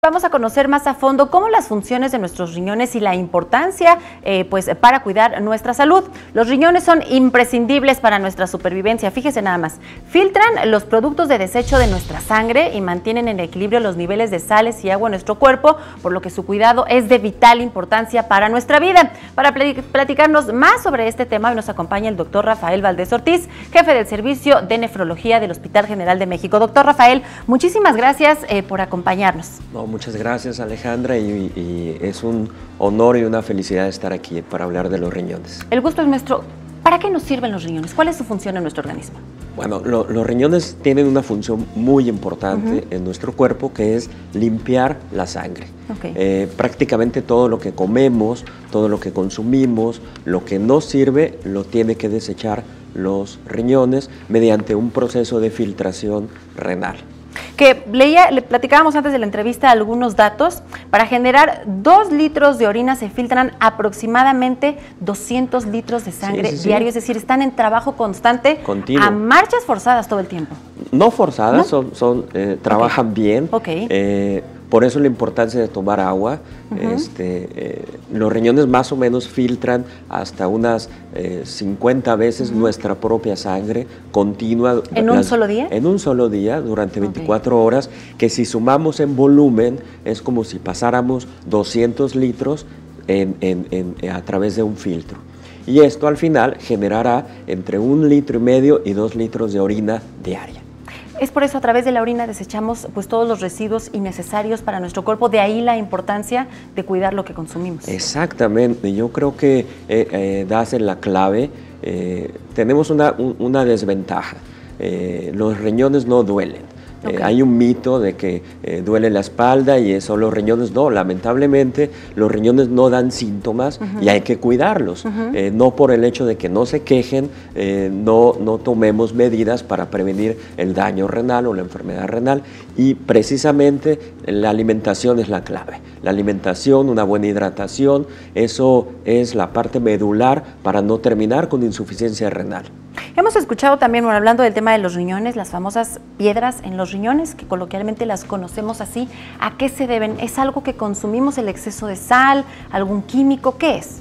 Vamos a conocer más a fondo cómo las funciones de nuestros riñones y la importancia para cuidar nuestra salud. Los riñones son imprescindibles para nuestra supervivencia. Fíjese nada más, filtran los productos de desecho de nuestra sangre y mantienen en equilibrio los niveles de sales y agua en nuestro cuerpo, por lo que su cuidado es de vital importancia para nuestra vida. Para platicarnos más sobre este tema, hoy nos acompaña el doctor Rafael Valdés Ortiz, jefe del Servicio de Nefrología del Hospital General de México. Doctor Rafael, muchísimas gracias por acompañarnos. Muchas gracias, Alejandra, y es un honor y una felicidad estar aquí para hablar de los riñones. El gusto es nuestro. ¿Para qué nos sirven los riñones? ¿Cuál es su función en nuestro organismo? Bueno, los riñones tienen una función muy importante en nuestro cuerpo, que es limpiar la sangre. Okay. Prácticamente todo lo que comemos, todo lo que consumimos, lo que no sirve, lo tiene que desechar los riñones mediante un proceso de filtración renal. Que le platicábamos antes de la entrevista algunos datos. Para generar 2 litros de orina se filtran aproximadamente 200 litros de sangre diario, es decir, están en trabajo constante, continuo, a marchas forzadas todo el tiempo. No forzadas, ¿no? Trabajan bien. Por eso la importancia de tomar agua. Los riñones más o menos filtran hasta unas 50 veces nuestra propia sangre continua. ¿En un solo día? En un solo día, durante 24 horas, que si sumamos en volumen, es como si pasáramos 200 litros a través de un filtro. Y esto al final generará entre 1,5 litros y 2 litros de orina diaria. Es por eso a través de la orina desechamos todos los residuos innecesarios para nuestro cuerpo, de ahí la importancia de cuidar lo que consumimos. Exactamente, yo creo que das en la clave. Tenemos una desventaja, los riñones no duelen. Hay un mito de que duele la espalda y eso los riñones no. Lamentablemente los riñones no dan síntomas y hay que cuidarlos. No por el hecho de que no se quejen, no tomemos medidas para prevenir el daño renal o la enfermedad renal, y precisamente la alimentación es la clave. La alimentación, una buena hidratación, eso es la parte medular para no terminar con insuficiencia renal. Hemos escuchado también, hablando del tema de los riñones, las famosas piedras en los riñones, que coloquialmente las conocemos así. ¿A qué se deben? ¿Es algo que consumimos, el exceso de sal, algún químico? ¿Qué es?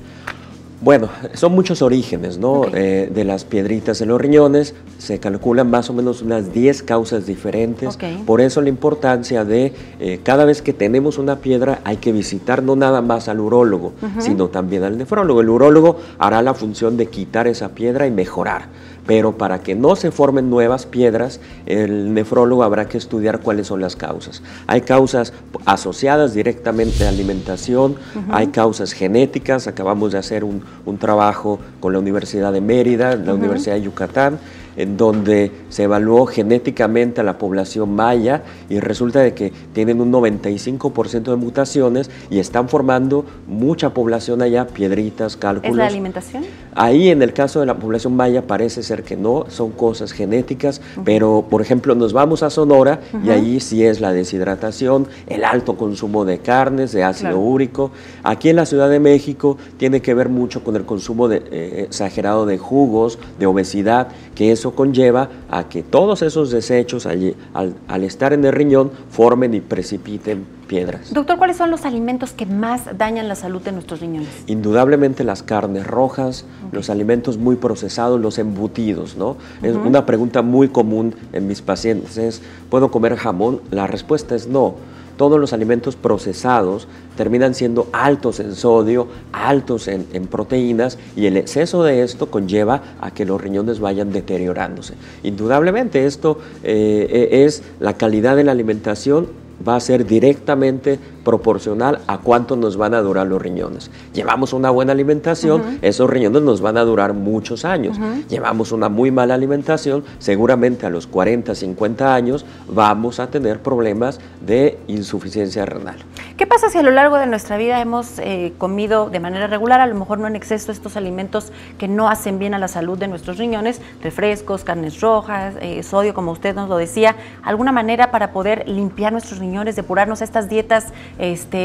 Bueno, son muchos orígenes, ¿no? De las piedritas en los riñones. Se calculan más o menos unas 10 causas diferentes. Por eso la importancia de cada vez que tenemos una piedra hay que visitar no nada más al urólogo, sino también al nefrólogo. El urólogo hará la función de quitar esa piedra y mejorar. Pero para que no se formen nuevas piedras, el nefrólogo habrá que estudiar cuáles son las causas. Hay causas asociadas directamente a alimentación, hay causas genéticas. Acabamos de hacer un trabajo con la Universidad de Mérida, la Universidad de Yucatán, en donde se evaluó genéticamente a la población maya y resulta de que tienen un 95% de mutaciones y están formando mucha población allá, piedritas, cálculos. ¿Es la alimentación? Ahí en el caso de la población maya parece ser que no, son cosas genéticas, pero por ejemplo nos vamos a Sonora y ahí sí es la deshidratación, el alto consumo de carnes, de ácido úrico. Aquí en la Ciudad de México tiene que ver mucho con el consumo exagerado de jugos, de obesidad, que eso conlleva a que todos esos desechos allí, al estar en el riñón, formen y precipiten piedras. Doctor, ¿cuáles son los alimentos que más dañan la salud de nuestros riñones? Indudablemente las carnes rojas, los alimentos muy procesados, los embutidos, ¿no? Es una pregunta muy común en mis pacientes, es, ¿puedo comer jamón? La respuesta es no. Todos los alimentos procesados terminan siendo altos en sodio, altos en proteínas, y el exceso de esto conlleva a que los riñones vayan deteriorándose. Indudablemente esto es la calidad de la alimentación, va a ser directamente proporcional a cuánto nos van a durar los riñones. Llevamos una buena alimentación, esos riñones nos van a durar muchos años. Llevamos una muy mala alimentación, seguramente a los 40, 50 años vamos a tener problemas de insuficiencia renal. ¿Qué pasa si a lo largo de nuestra vida hemos comido de manera regular, a lo mejor no en exceso, estos alimentos que no hacen bien a la salud de nuestros riñones, refrescos, carnes rojas, sodio, como usted nos lo decía, alguna manera para poder limpiar nuestros riñones, depurarnos? Estas dietas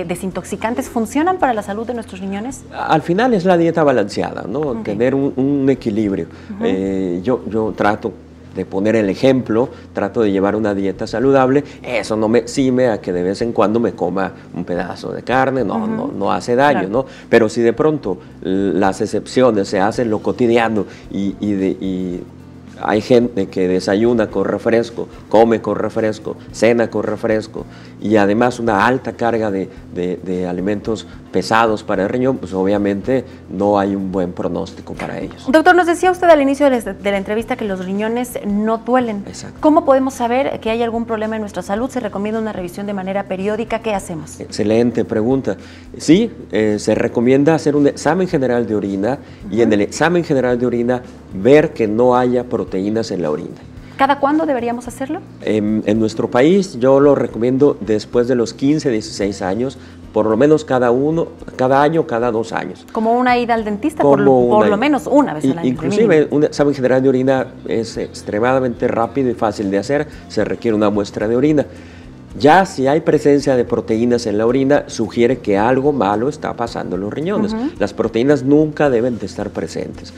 desintoxicantes funcionan para la salud de nuestros riñones? Al final es la dieta balanceada, ¿no? Tener un equilibrio. Yo trato de poner el ejemplo, trato de llevar una dieta saludable, eso no me exime a que de vez en cuando me coma un pedazo de carne, no hace daño, ¿no? Pero si de pronto las excepciones se hacen lo cotidiano y hay gente que desayuna con refresco, come con refresco, cena con refresco y además una alta carga de alimentos pesados para el riñón, pues obviamente no hay un buen pronóstico para ellos. Doctor, nos decía usted al inicio de la entrevista que los riñones no duelen. Exacto. ¿Cómo podemos saber que hay algún problema en nuestra salud? ¿Se recomienda una revisión de manera periódica? ¿Qué hacemos? Excelente pregunta. Sí, se recomienda hacer un examen general de orina y en el examen general de orina ver que no haya proteínas en la orina. ¿Cada cuándo deberíamos hacerlo? En nuestro país yo lo recomiendo después de los 15, 16 años, por lo menos cada año, cada 2 años. Como una ida al dentista, por lo menos una vez al año. Inclusive un examen general de orina es extremadamente rápido y fácil de hacer, se requiere una muestra de orina. Ya si hay presencia de proteínas en la orina, sugiere que algo malo está pasando en los riñones. Las proteínas nunca deben de estar presentes.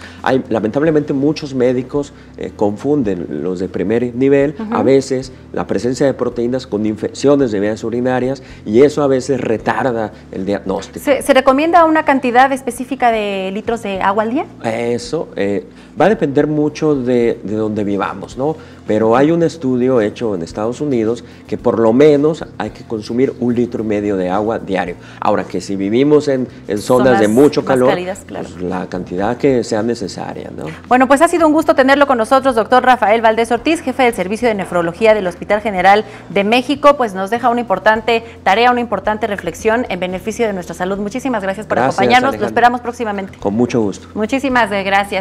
Lamentablemente muchos médicos confunden los de primer nivel, a veces la presencia de proteínas con infecciones de vías urinarias y eso a veces retarda el diagnóstico. ¿Se recomienda una cantidad específica de litros de agua al día? Eso va a depender mucho de donde vivamos, ¿no? Pero hay un estudio hecho en Estados Unidos que por lo menos hay que consumir 1,5 litros de agua diario. Ahora que si vivimos en zonas de mucho calor, cálidas, claro, pues la cantidad que sea necesaria, ¿no? Bueno, pues ha sido un gusto tenerlo con nosotros, doctor Rafael Valdés Ortiz, jefe del Servicio de Nefrología del Hospital General de México, pues nos deja una importante tarea, una importante reflexión en beneficio de nuestra salud. Muchísimas gracias por acompañarnos, Alejandra. Lo esperamos próximamente. Con mucho gusto. Muchísimas gracias.